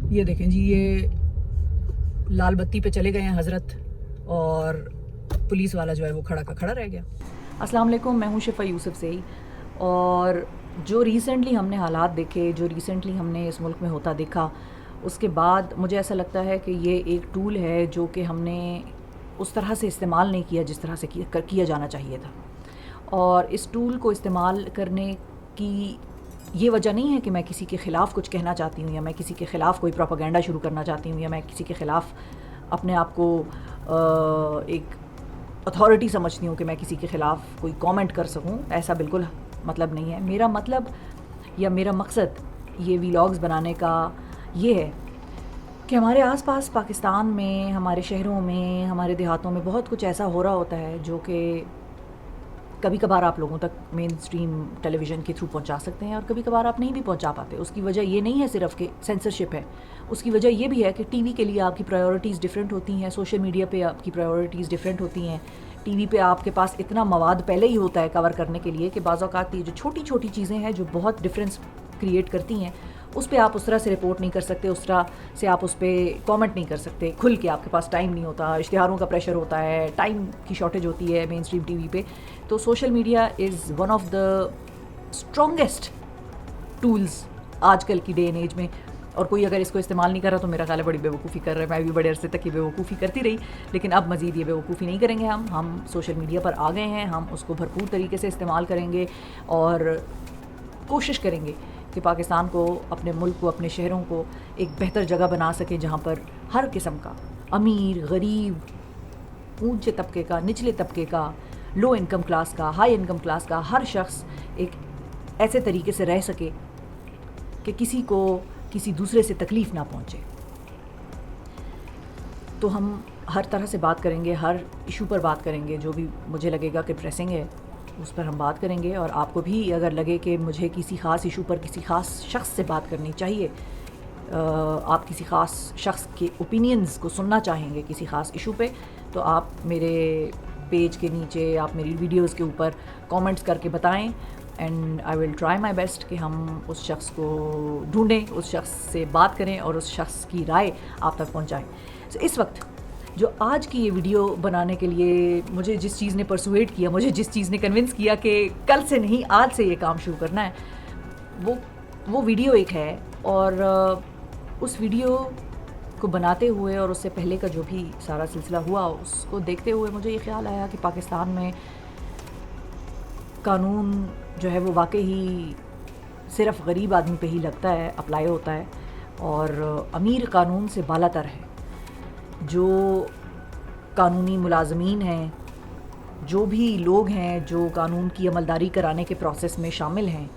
ये देखें जी, ये लाल बत्ती पे चले गए हैं हज़रत, और पुलिस वाला जो है वो खड़ा का खड़ा रह गया। अस्सलाम वालेकुम, मैं हूँ शिफ़ा यूसुफ से। और जो रिसेंटली हमने हालात देखे, जो रिसेंटली हमने इस मुल्क में होता देखा, उसके बाद मुझे ऐसा लगता है कि ये एक टूल है जो कि हमने उस तरह से इस्तेमाल नहीं किया जिस तरह से किया जाना चाहिए था। और इस टूल को इस्तेमाल करने की ये वजह नहीं है कि मैं किसी के ख़िलाफ़ कुछ कहना चाहती हूँ, या मैं किसी के ख़िलाफ़ कोई प्रोपेगेंडा शुरू करना चाहती हूँ, या मैं किसी के ख़िलाफ़ अपने आप को एक अथॉरिटी समझती हूँ कि मैं किसी के ख़िलाफ़ कोई कमेंट कर सकूँ। ऐसा बिल्कुल मतलब नहीं है। मेरा मतलब या मेरा मकसद ये व्लॉग्स बनाने का ये है कि हमारे आसपास पाकिस्तान में, हमारे शहरों में, हमारे देहातों में बहुत कुछ ऐसा हो रहा होता है जो कि कभी कभार आप लोगों तक मेन स्ट्रीम टेलीविज़न के थ्रू पहुंचा सकते हैं, और कभी कभार आप नहीं भी पहुंचा पाते। उसकी वजह ये नहीं है सिर्फ कि सेंसरशिप है, उसकी वजह ये भी है कि टीवी के लिए आपकी प्रायोरिटीज़ डिफरेंट होती हैं, सोशल मीडिया पे आपकी प्रायोरिटीज़ डिफरेंट होती हैं। टीवी पे आपके पास इतना मवाद पहले ही होता है कवर करने के लिए कि बाज़ औक़ात ये जो छोटी छोटी चीज़ें हैं जो बहुत डिफरेंस क्रिएट करती हैं, उस पर आप उस तरह से रिपोर्ट नहीं कर सकते, उस तरह से आप उस पर कमेंट नहीं कर सकते खुल के। आपके पास टाइम नहीं होता, इश्तिहारों का प्रेशर होता है, टाइम की शॉर्टेज होती है मेन स्ट्रीम टीवी पे। तो social media is one of the strongest tools आजकल की डे एंड एज में। और कोई अगर इसको इस्तेमाल नहीं कर रहा तो मेरा ख्याल है बड़ी बेवकूफ़ी कर रहा है। मैं भी बड़े अरसे तक ये बेवकूफ़ी करती रही, लेकिन अब मज़ीद ये बेवकूफ़ी नहीं करेंगे। हम सोशल मीडिया पर आ गए हैं, हम उसको भरपूर तरीके से इस्तेमाल करेंगे और कोशिश करेंगे कि पाकिस्तान को, अपने मुल्क को, अपने शहरों को एक बेहतर जगह बना सके जहाँ पर हर किस्म का, अमीर, गरीब, ऊंचे तबके का, निचले तबके का, लो इनकम क्लास का, हाई इनकम क्लास का, हर शख्स एक ऐसे तरीके से रह सके कि किसी को किसी दूसरे से तकलीफ़ ना पहुँचे। तो हम हर तरह से बात करेंगे, हर इशू पर बात करेंगे, जो भी मुझे लगेगा कि प्रेसिंग है उस पर हम बात करेंगे। और आपको भी अगर लगे कि मुझे किसी ख़ास इशू पर किसी ख़ास शख्स से बात करनी चाहिए, आप किसी ख़ास शख्स के ओपिनियंस को सुनना चाहेंगे किसी ख़ास इशू पे, तो आप मेरे पेज के नीचे, आप मेरी वीडियोस के ऊपर कमेंट्स करके बताएं, and I will try my best कि हम उस शख्स को ढूंढें, उस शख्स से बात करें और उस शख्स की राय आप तक पहुंचाएं। तो इस वक्त जो आज की ये वीडियो बनाने के लिए मुझे जिस चीज़ ने परसुएट किया, मुझे जिस चीज़ ने कन्विंस किया कि कल से नहीं आज से ये काम शुरू करना है, वो वीडियो एक है। और उस वीडियो को बनाते हुए और उससे पहले का जो भी सारा सिलसिला हुआ, उसको देखते हुए मुझे ये ख्याल आया कि पाकिस्तान में कानून जो है वो वाकई ही सिर्फ़ गरीब आदमी पे ही लगता है, अप्लाई होता है, और अमीर कानून से बालातर है। जो कानूनी मुलाजमीन हैं, जो भी लोग हैं जो कानून की अमलदारी कराने के प्रोसेस में शामिल हैं,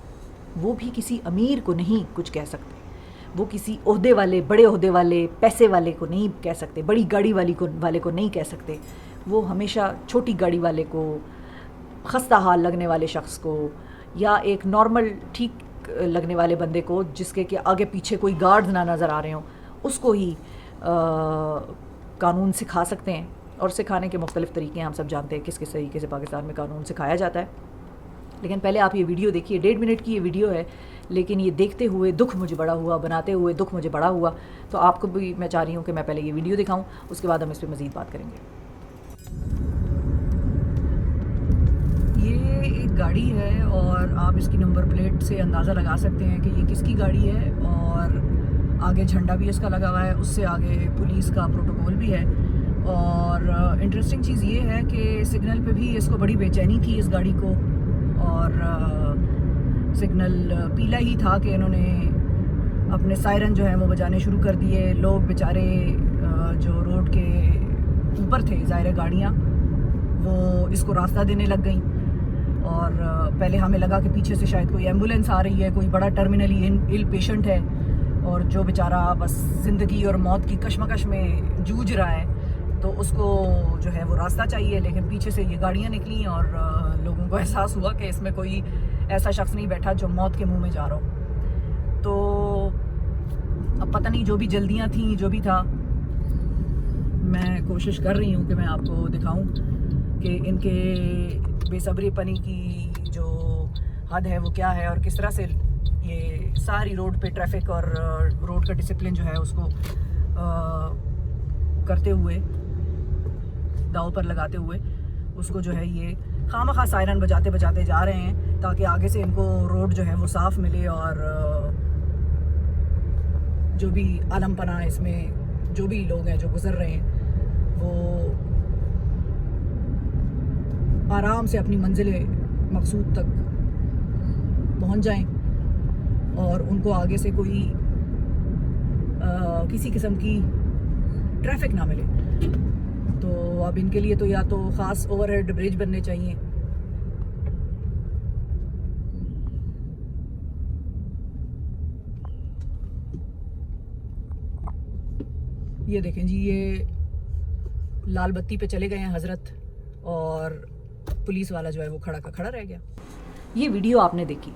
वो भी किसी अमीर को नहीं कुछ कह सकते। वो किसी ओहदे वाले, बड़े ओहदे वाले, पैसे वाले को नहीं कह सकते, बड़ी गाड़ी वाले को नहीं कह सकते। वो हमेशा छोटी गाड़ी वाले को, खस्ता हाल लगने वाले शख्स को, या एक नॉर्मल ठीक लगने वाले बंदे को जिसके के आगे पीछे कोई गार्ड्स ना नज़र आ रहे हों, उसको ही कानून सिखा सकते हैं। और सिखाने के मुख्तलिफ़ तरीके हम सब जानते हैं किस किस तरीके से पाकिस्तान में कानून सिखाया जाता है। लेकिन पहले आप ये वीडियो देखिए, 1.5 मिनट की ये वीडियो है, लेकिन ये देखते हुए दुख मुझे बड़ा हुआ, बनाते हुए दुख मुझे बड़ा हुआ। तो आपको भी मैं चाह रही हूँ कि मैं पहले ये वीडियो दिखाऊँ, उसके बाद हम इस पर मज़ीद बात करेंगे। ये एक गाड़ी है और आप इसकी नंबर प्लेट से अंदाज़ा लगा सकते हैं कि ये किसकी गाड़ी है, और आगे झंडा भी इसका लगा हुआ है, उससे आगे पुलिस का प्रोटोकॉल भी है। और इंटरेस्टिंग चीज़ ये है कि सिग्नल पे भी इसको बड़ी बेचैनी थी इस गाड़ी को, और सिग्नल पीला ही था कि इन्होंने अपने सायरन जो है वो बजाने शुरू कर दिए। लोग बेचारे जो रोड के ऊपर थे, ज़ाहिर गाड़ियाँ, वो इसको रास्ता देने लग गई। और पहले हमें लगा कि पीछे से शायद कोई एम्बुलेंस आ रही है, कोई बड़ा टर्मिनली इल पेशेंट है, और जो बेचारा बस ज़िंदगी और मौत की कशमकश में जूझ रहा है, तो उसको जो है वो रास्ता चाहिए। लेकिन पीछे से ये गाड़ियाँ निकली और लोगों को एहसास हुआ कि इसमें कोई ऐसा शख्स नहीं बैठा जो मौत के मुंह में जा रहा हो। तो अब पता नहीं, जो भी जल्दियाँ थी, जो भी था, मैं कोशिश कर रही हूँ कि मैं आपको दिखाऊँ कि इनके बेसब्रीपनी की जो हद है वो क्या है, और किस तरह से ये सारी रोड पे ट्रैफिक और रोड का डिसिप्लिन जो है उसको करते हुए, दांव पर लगाते हुए उसको जो है ये खामखा सायरन बजाते बजाते जा रहे हैं ताकि आगे से इनको रोड जो है वो साफ़ मिले और जो भी आलमपना इसमें जो भी लोग हैं जो गुज़र रहे हैं वो आराम से अपनी मंजिल मकसूद तक पहुंच जाएं और उनको आगे से कोई किसी किस्म की ट्रैफिक ना मिले। तो अब इनके लिए तो या तो ख़ास ओवरहेड ब्रिज बनने चाहिए, ये देखें जी, ये लाल बत्ती पे चले गए हैं हज़रत और पुलिस वाला जो है वो खड़ा का खड़ा रह गया। ये वीडियो आपने देखी,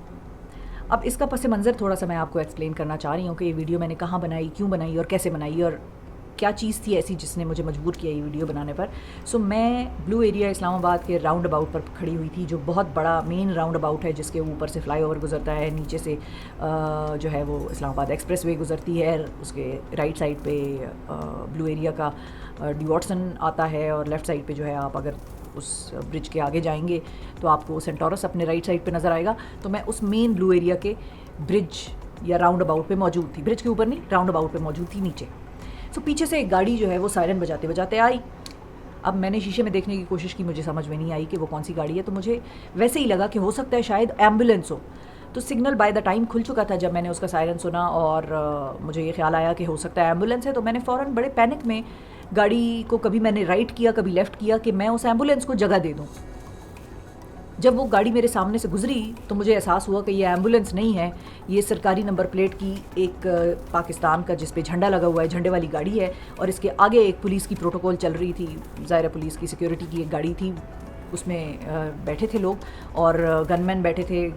अब इसका पस मंज़र थोड़ा सा मैं आपको एक्सप्लेन करना चाह रही हूँ कि ये वीडियो मैंने कहाँ बनाई, क्यों बनाई और कैसे बनाई और क्या चीज़ थी ऐसी जिसने मुझे मजबूर किया ये वीडियो बनाने पर। सो मैं ब्लू एरिया इस्लामाबाद के राउंड अबाउट पर खड़ी हुई थी, जो बहुत बड़ा मेन राउंड अबाउट है जिसके ऊपर से फ्लाईओवर गुजरता है, नीचे से जो है वो इस्लामाबाद एक्सप्रेसवे गुजरती है, उसके राइट साइड पे ब्लू एरिया का डिवॉटसन आता है और लेफ़्ट साइड पे जो है आप अगर उस ब्रिज के आगे जाएंगे तो आपको सेंटोरस अपने राइट साइड पे नज़र आएगा। तो मैं उस मेन ब्लू एरिया के ब्रिज या राउंड अबाउट पे मौजूद थी, ब्रिज के ऊपर नहीं, राउंड अबाउट पे मौजूद थी नीचे। सो पीछे से एक गाड़ी जो है वो सायरन बजाते बजाते आई। अब मैंने शीशे में देखने की कोशिश की, मुझे समझ में नहीं आई कि वो कौन सी गाड़ी है, तो मुझे वैसे ही लगा कि हो सकता है शायद एम्बुलेंस हो। तो सिग्नल बाय द टाइम खुल चुका था जब मैंने उसका सायरन सुना और मुझे ये ख्याल आया कि हो सकता है एम्बुलेंस है। तो मैंने फ़ौरन बड़े पैनिक में गाड़ी को कभी मैंने राइट किया कभी लेफ़्ट किया कि मैं उस एम्बुलेंस को जगह दे दूँ। जब वो गाड़ी मेरे सामने से गुजरी तो मुझे एहसास हुआ कि ये एम्बुलेंस नहीं है, ये सरकारी नंबर प्लेट की एक पाकिस्तान का जिस पे झंडा लगा हुआ है, झंडे वाली गाड़ी है और इसके आगे एक पुलिस की प्रोटोकॉल चल रही थी, ज़ाहिर पुलिस की सिक्योरिटी की एक गाड़ी थी, उसमें बैठे थे लोग और गनमैन बैठे थे,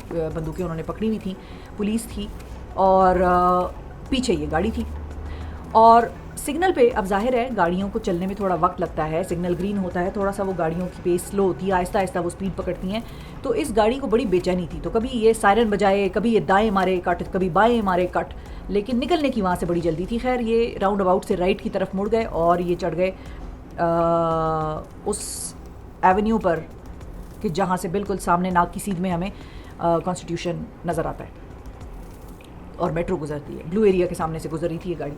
बंदूकें उन्होंने पकड़ी हुई थी, पुलिस थी और पीछे ये गाड़ी थी। और सिग्नल पे अब जाहिर है गाड़ियों को चलने में थोड़ा वक्त लगता है, सिग्नल ग्रीन होता है, थोड़ा सा वो गाड़ियों की पेस स्लो होती है, आहिस्ता आहिस्ता वो स्पीड पकड़ती हैं। तो इस गाड़ी को बड़ी बेचैनी थी, तो कभी ये सायरन बजाए, कभी ये दाएं मारे कट, कभी बाएं मारे कट, लेकिन निकलने की वहाँ से बड़ी जल्दी थी। खैर ये राउंड अबाउट से राइट की तरफ मुड़ गए और ये चढ़ गए उस एवेन्यू पर कि जहाँ से बिल्कुल सामने नाक की सीध में हमें कॉन्स्टिट्यूशन नज़र आता है और मेट्रो गुजरती है। ब्लू एरिया के सामने से गुजर रही थी ये गाड़ी।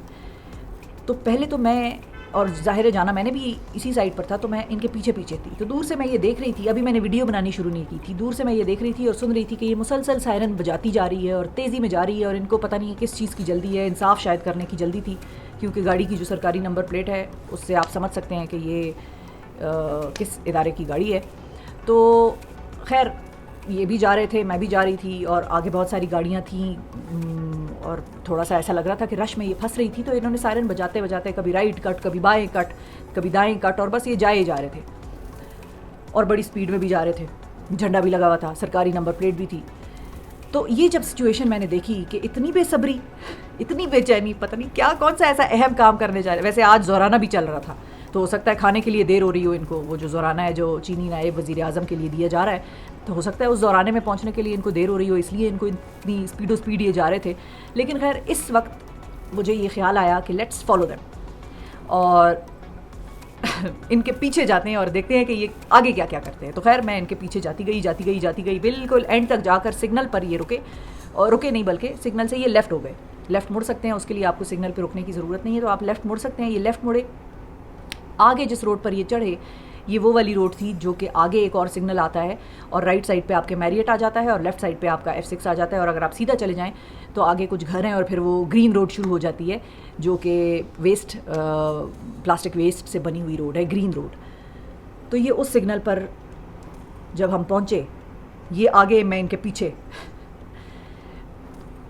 तो पहले तो मैं, और ज़ाहिर जाना मैंने भी इसी साइड पर था, तो मैं इनके पीछे पीछे थी। तो दूर से मैं ये देख रही थी, अभी मैंने वीडियो बनानी शुरू नहीं की थी, दूर से मैं ये देख रही थी और सुन रही थी कि ये मुसलसल सायरन बजाती जा रही है और तेज़ी में जा रही है और इनको पता नहीं है किस चीज़ की जल्दी है, इंसाफ शायद करने की जल्दी थी, क्योंकि गाड़ी की जो सरकारी नंबर प्लेट है उससे आप समझ सकते हैं कि ये किस इदारे की गाड़ी है। तो खैर ये भी जा रहे थे, मैं भी जा रही थी और आगे बहुत सारी गाड़ियाँ थीं और थोड़ा सा ऐसा लग रहा था कि रश में ये फंस रही थी। तो इन्होंने सायरन बजाते बजाते कभी राइट कट, कभी बाएं कट, कभी दाएं कट और बस ये जाए जा रहे थे और बड़ी स्पीड में भी जा रहे थे, झंडा भी लगा हुआ था, सरकारी नंबर प्लेट भी थी। तो ये जब सिचुएशन मैंने देखी कि इतनी बेसब्री, इतनी बेचैनी, पता नहीं क्या कौन सा ऐसा अहम काम करने जा रहे। वैसे आज ज़ोराना भी चल रहा था, तो हो सकता है खाने के लिए देर हो रही हो इनको, वो जो ज़ोराना है जो चीनी नायब वज़ीर आज़म के लिए दिया जा रहा है, तो हो सकता है उस ज़ोराने में पहुंचने के लिए इनको देर हो रही हो, इसलिए इनको इतनी स्पीड ये जा रहे थे। लेकिन खैर इस वक्त मुझे ये ख्याल आया कि लेट्स फॉलो देम और इनके पीछे जाते हैं और देखते हैं कि ये आगे क्या क्या करते हैं। तो खैर मैं इनके पीछे जाती गई, बिल्कुल एंड तक जाकर सिग्नल पर ये रुके, और रुके नहीं बल्कि सिग्नल से ये लेफ़्ट हो गए। लेफ़्ट मुड़ सकते हैं, उसके लिए आपको सिग्नल पर रुकने की ज़रूरत नहीं है, तो आप लेफ़्ट मुड़ सकते हैं। ये लेफ़्ट मुड़े, आगे जिस रोड पर ये चढ़े ये वो वाली रोड थी जो कि आगे एक और सिग्नल आता है और राइट साइड पे आपके मैरियट आ जाता है और लेफ़्ट साइड पे आपका F6 आ जाता है, और अगर आप सीधा चले जाएं तो आगे कुछ घर हैं और फिर वो ग्रीन रोड शुरू हो जाती है जो कि वेस्ट, प्लास्टिक वेस्ट से बनी हुई रोड है, ग्रीन रोड। तो ये उस सिग्नल पर जब हम पहुँचे, ये आगे, मैं इनके पीछे,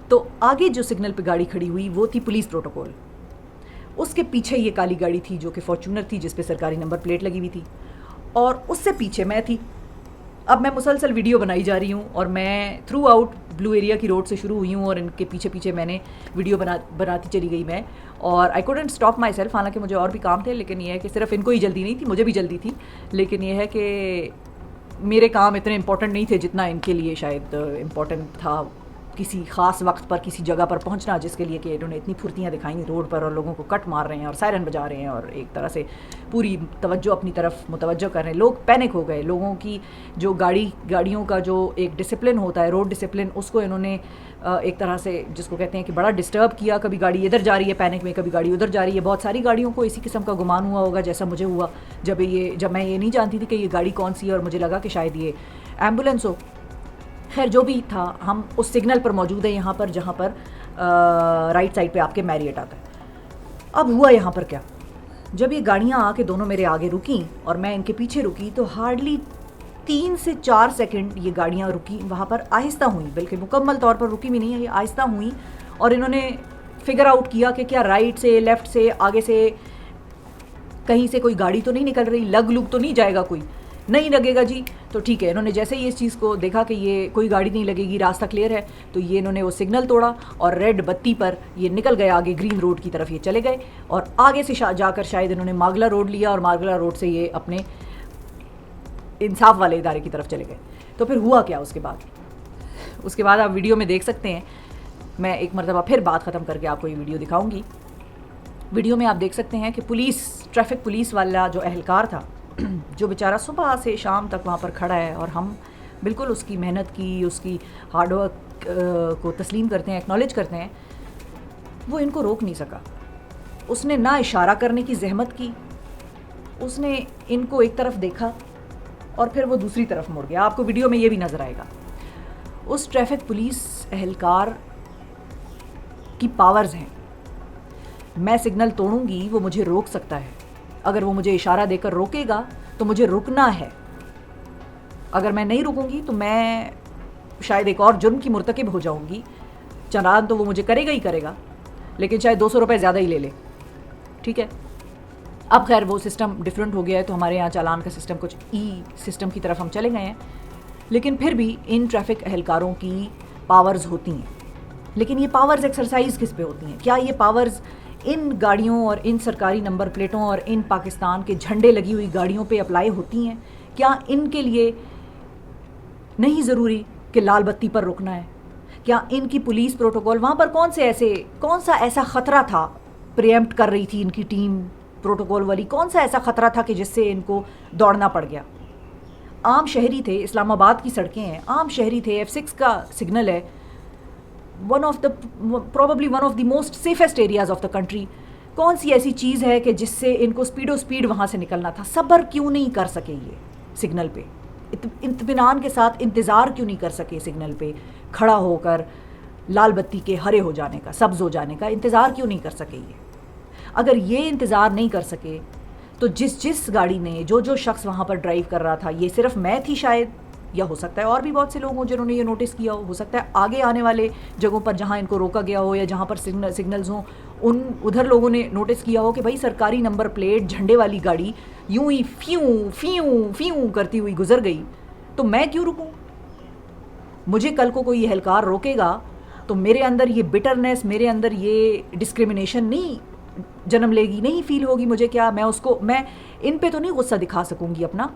तो आगे जो सिग्नल पर गाड़ी खड़ी हुई वो थी पुलिस प्रोटोकॉल, उसके पीछे ये काली गाड़ी थी जो कि फॉर्चूनर थी जिस पे सरकारी नंबर प्लेट लगी हुई थी, और उससे पीछे मैं थी। अब मैं मुसलसल वीडियो बनाई जा रही हूँ और मैं थ्रू आउट ब्लू एरिया की रोड से शुरू हुई हूँ और इनके पीछे पीछे मैंने वीडियो बनाती चली गई मैं, और I couldn't stop my self. हालांकि मुझे और भी काम थे, लेकिन यह है कि सिर्फ इनको ही जल्दी नहीं थी, मुझे भी जल्दी थी, लेकिन यह है कि मेरे काम इतने इंपॉर्टेंट नहीं थे जितना इनके लिए शायद इम्पॉर्टेंट था किसी ख़ास वक्त पर किसी जगह पर पहुंचना, जिसके लिए कि इन्होंने इतनी फुर्तियाँ दिखाई रोड पर और लोगों को कट मार रहे हैं और सायरन बजा रहे हैं और एक तरह से पूरी तवज्जो अपनी तरफ मुतवज्जो कर रहे हैं। लोग पैनिक हो गए। लोगों की जो गाड़ियों का जो एक डिसिप्लिन होता है, रोड डिसिप्लिन, उसको इन्होंने एक तरह से जिसको कहते हैं कि बड़ा डिस्टर्ब किया। कभी गाड़ी इधर जा रही है पैनिक में, कभी गाड़ी उधर जा रही है। बहुत सारी गाड़ियों को इसी किस्म का गुमान हुआ होगा जैसा मुझे हुआ जब मैं ये नहीं जानती थी कि ये गाड़ी कौन सी है और मुझे लगा कि शायद ये एम्बुलेंस हो। खैर जो भी था, हम उस सिग्नल पर मौजूद हैं यहाँ पर जहाँ पर राइट साइड पे आपके मैरियट आता है। अब हुआ यहाँ पर क्या, जब ये गाड़ियाँ आके दोनों मेरे आगे रुकी और मैं इनके पीछे रुकी तो हार्डली 3 से 4 सेकंड ये गाड़ियाँ रुकी, वहाँ पर आहिस्ता हुई, बल्कि मुकम्मल तौर पर रुकी भी नहीं है, ये आहिस्ता हुई और इन्होंने फिगर आउट किया कि क्या राइट से, लेफ़्ट से, आगे से कहीं से कोई गाड़ी तो नहीं निकल रही, लग तो नहीं जाएगा कोई, नहीं लगेगा जी। तो ठीक है, इन्होंने जैसे ही इस चीज़ को देखा कि ये कोई गाड़ी नहीं लगेगी, रास्ता क्लियर है, तो ये इन्होंने वो सिग्नल तोड़ा और रेड बत्ती पर ये निकल गए आगे, ग्रीन रोड की तरफ ये चले गए और आगे से जाकर शायद इन्होंने मागला रोड लिया और मागला रोड से ये अपने इंसाफ वाले इदारे की तरफ चले गए। तो फिर हुआ क्या उसके बाद आप वीडियो में देख सकते हैं। मैं एक मरतबा फिर बात ख़त्म करके आपको ये वीडियो दिखाऊंगी। वीडियो में आप देख सकते हैं कि ट्रैफिक पुलिस वाला जो एहलकार था, जो बेचारा सुबह से शाम तक वहाँ पर खड़ा है और हम बिल्कुल उसकी मेहनत की, उसकी हार्डवर्क को तस्लीम करते हैं, एक्नॉलेज करते हैं, वो इनको रोक नहीं सका। उसने ना इशारा करने की जहमत की, उसने इनको एक तरफ देखा और फिर वो दूसरी तरफ मुड़ गया। आपको वीडियो में ये भी नज़र आएगा। उस ट्रैफिक पुलिस एहलकार की पावर्स हैं, मैं सिग्नल तोड़ूंगी वो मुझे रोक सकता है। अगर वो मुझे इशारा देकर रोकेगा तो मुझे रुकना है, अगर मैं नहीं रुकूंगी तो मैं शायद एक और जुर्म की मुर्तकिब हो जाऊंगी। चालान तो वो मुझे करेगा ही करेगा, लेकिन शायद 200 रुपये ज़्यादा ही ले ले, ठीक है। अब खैर वो सिस्टम डिफरेंट हो गया है, तो हमारे यहाँ चालान का सिस्टम कुछ सिस्टम की तरफ हम चले गए हैं। लेकिन फिर भी इन ट्रैफिक एहलकारों की पावर्स होती हैं, लेकिन ये पावर्स एक्सरसाइज किस पे होती हैं? क्या ये पावर्स इन गाड़ियों और इन सरकारी नंबर प्लेटों और इन पाकिस्तान के झंडे लगी हुई गाड़ियों पे अप्लाई होती हैं? क्या इनके लिए नहीं ज़रूरी कि लाल बत्ती पर रुकना है? क्या इनकी पुलिस प्रोटोकॉल वहाँ पर कौन सा ऐसा ख़तरा था प्रीएम्प्ट कर रही थी इनकी टीम प्रोटोकॉल वाली? कौन सा ऐसा ख़तरा था कि जिससे इनको दौड़ना पड़ गया? आम शहरी थे, इस्लामाबाद की सड़कें हैं, आम शहरी थे, F6 का सिग्नल है, probably one of the most safest areas of the country। कौन सी ऐसी चीज़ है कि जिससे इनको स्पीड वहाँ से निकलना था? सब्र क्यों नहीं कर सके ये सिग्नल पे? इत्मीनान के साथ इंतज़ार क्यों नहीं कर सके सिग्नल पे खड़ा होकर? लाल बत्ती के हरे हो जाने का, सब्ज़ हो जाने का इंतज़ार क्यों नहीं कर सके ये? अगर ये इंतज़ार नहीं कर सके तो जिस गाड़ी ने जो शख्स वहाँ पर ड्राइव कर रहा था, ये सिर्फ मैं थी शायद, या हो सकता है और भी बहुत से लोग हों जिन्होंने ये नोटिस किया हो सकता है आगे आने वाले जगहों पर जहाँ इनको रोका गया हो या जहाँ पर सिग्नल्स हों उधर लोगों ने नोटिस किया हो कि भाई सरकारी नंबर प्लेट झंडे वाली गाड़ी यूं ही फ्यूं फ्यूं फ्यूं करती हुई गुजर गई, तो मैं क्यों रुकूं? मुझे कल को कोई एहलकार रोकेगा तो मेरे अंदर ये बिटरनेस, मेरे अंदर ये डिस्क्रिमिनेशन नहीं जन्म लेगी, नहीं फील होगी मुझे? क्या मैं इन पे तो नहीं गुस्सा दिखा सकूंगी अपना,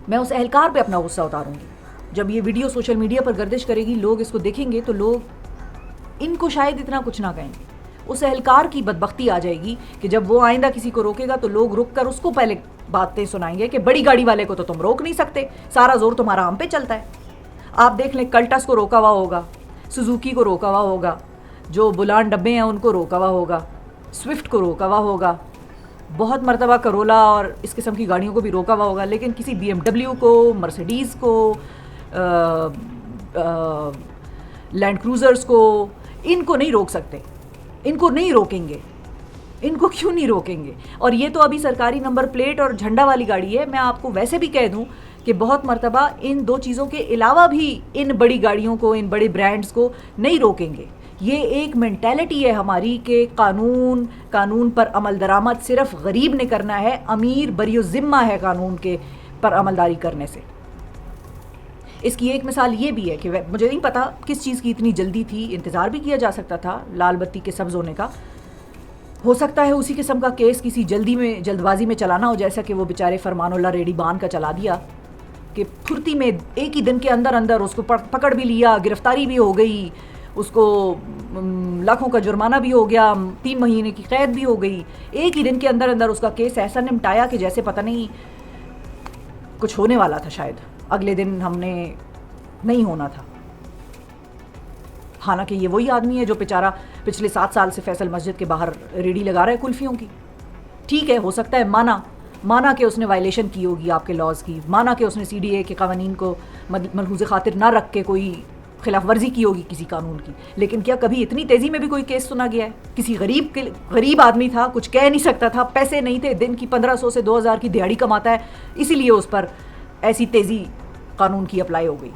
मैं उस एहलकार पे अपना गुस्सा उतारूंगी। जब ये वीडियो सोशल मीडिया पर गर्दिश करेगी, लोग इसको देखेंगे तो लोग इनको शायद इतना कुछ ना कहेंगे। उस एहलकार की बदबख्ती आ जाएगी कि जब वो आइंदा किसी को रोकेगा तो लोग रुक कर उसको पहले बातें सुनाएंगे कि बड़ी गाड़ी वाले को तो तुम रोक नहीं सकते, सारा जोर तुम्हारा हम पे चलता है। आप देख लें, कल्टस को रोका हुआ होगा, सुजुकी को रोका हुआ होगा, जो बुलान डब्बे हैं उनको रोका हुआ होगा, स्विफ्ट को रोका हुआ होगा, बहुत मरतबा करोला और इस किस्म की गाड़ियों को भी रोका हुआ होगा, लेकिन किसी BMW को, मर्सिडीज़ को, लैंड क्रूज़र्स को, इनको नहीं रोक सकते, इनको नहीं रोकेंगे। इनको क्यों नहीं रोकेंगे? और ये तो अभी सरकारी नंबर प्लेट और झंडा वाली गाड़ी है। मैं आपको वैसे भी कह दूं कि बहुत मरतबा इन दो चीज़ों के अलावा भी इन बड़ी गाड़ियों को, इन बड़े ब्रांड्स को नहीं रोकेंगे। ये एक मेंटालिटी है हमारी कि कानून पर अमल दरामद सिर्फ गरीब ने करना है, अमीर बरियो ज़िम्मा है कानून के पर अमलदारी करने से। इसकी एक मिसाल ये भी है कि मुझे नहीं पता किस चीज़ की इतनी जल्दी थी, इंतज़ार भी किया जा सकता था लाल बत्ती के सब्ज़ होने का। हो सकता है उसी किस्म का केस किसी जल्दबाजी में चलाना हो, जैसा कि वो बेचारे फरमानुल्लाह रेडी बान का चला दिया। कि फुर्ती में एक ही दिन के अंदर अंदर उसको पकड़ भी लिया, गिरफ्तारी भी हो गई, उसको लाखों का जुर्माना भी हो गया, 3 महीने की कैद भी हो गई। एक ही दिन के अंदर अंदर उसका केस ऐसा निपटाया कि जैसे पता नहीं कुछ होने वाला था, शायद अगले दिन हमने नहीं होना था। हालांकि ये वही आदमी है जो बेचारा पिछले 7 साल से फैसल मस्जिद के बाहर रेडी लगा रहा है कुल्फियों की। ठीक है, हो सकता है माना कि उसने वायलेशन की होगी आपके लॉज की, माना कि उसने CDA के कानून को मलहूज़ खातिर ना रख के कोई खिलाफ वर्जी की होगी किसी कानून की, लेकिन क्या कभी इतनी तेज़ी में भी कोई केस सुना गया है? किसी गरीब आदमी था, कुछ कह नहीं सकता था, पैसे नहीं थे, दिन की 1500 से 2000 की दिहाड़ी कमाता है, इसीलिए उस पर ऐसी तेज़ी कानून की अप्लाई हो गई।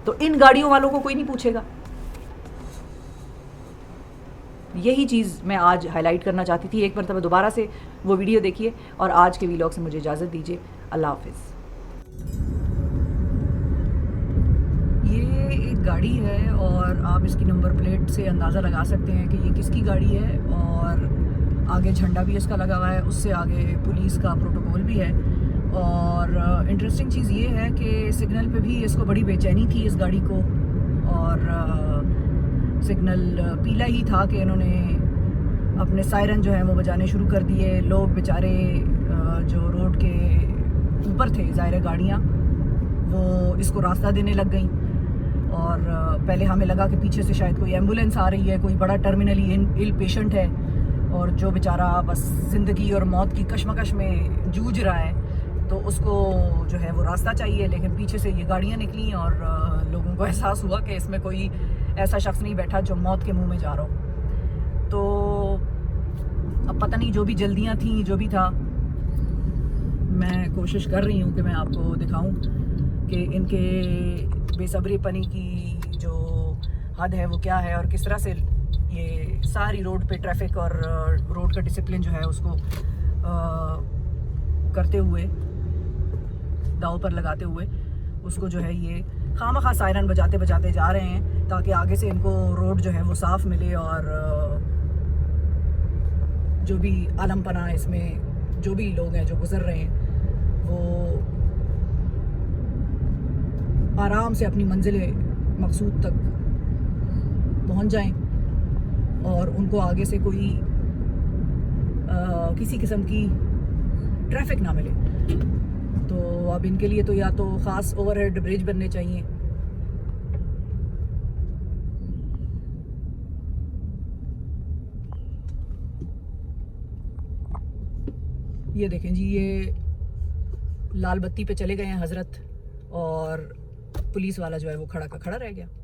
तो इन गाड़ियों वालों को कोई नहीं पूछेगा। यही चीज़ मैं आज हाईलाइट करना चाहती थी। एक मरतबा दोबारा से वो वीडियो देखिए और आज के व्लॉग से मुझे इजाज़त दीजिए। अल्लाह हाफिज़। ये एक गाड़ी है और आप इसकी नंबर प्लेट से अंदाज़ा लगा सकते हैं कि ये किसकी गाड़ी है, और आगे झंडा भी इसका लगा हुआ है, उससे आगे पुलिस का प्रोटोकॉल भी है। और इंटरेस्टिंग चीज़ ये है कि सिग्नल पे भी इसको बड़ी बेचैनी थी इस गाड़ी को, और सिग्नल पीला ही था कि इन्होंने अपने सायरन जो है वो बजाने शुरू कर दिए। लोग बेचारे जो रोड के ऊपर थे, ज़ाहिर गाड़ियाँ, वो इसको रास्ता देने लग गई। और पहले हमें लगा कि पीछे से शायद कोई एम्बुलेंस आ रही है, कोई बड़ा टर्मिनली इल पेशेंट है, और जो बेचारा बस ज़िंदगी और मौत की कशमकश में जूझ रहा है, तो उसको जो है वो रास्ता चाहिए। लेकिन पीछे से ये गाड़ियाँ निकली और लोगों को एहसास हुआ कि इसमें कोई ऐसा शख्स नहीं बैठा जो मौत के मुंह में जा रहा हो। तो अब पता नहीं, जो भी जल्दियाँ थी, जो भी था, मैं कोशिश कर रही हूँ कि मैं आपको दिखाऊं कि इनके बेसब्रीपनी की जो हद है वो क्या है, और किस तरह से ये सारी रोड पे ट्रैफिक और रोड का डिसिप्लिन जो है उसको करते हुए, दांव पर लगाते हुए, उसको जो है ये खामखा सायरन बजाते बजाते जा रहे हैं ताकि आगे से इनको रोड जो है वो साफ मिले, और जो भी आलमपना इसमें जो भी लोग हैं जो गुजर रहे हैं वो आराम से अपनी मंजिल मकसूद तक पहुंच जाएं और उनको आगे से कोई किसी किस्म की ट्रैफिक ना मिले। तो अब इनके लिए तो या तो ख़ास ओवरहेड ब्रिज बनने चाहिए, ये देखें जी, ये लाल बत्ती पे चले गए हैं हजरत, और पुलिस वाला जो है वो खड़ा का खड़ा रह गया।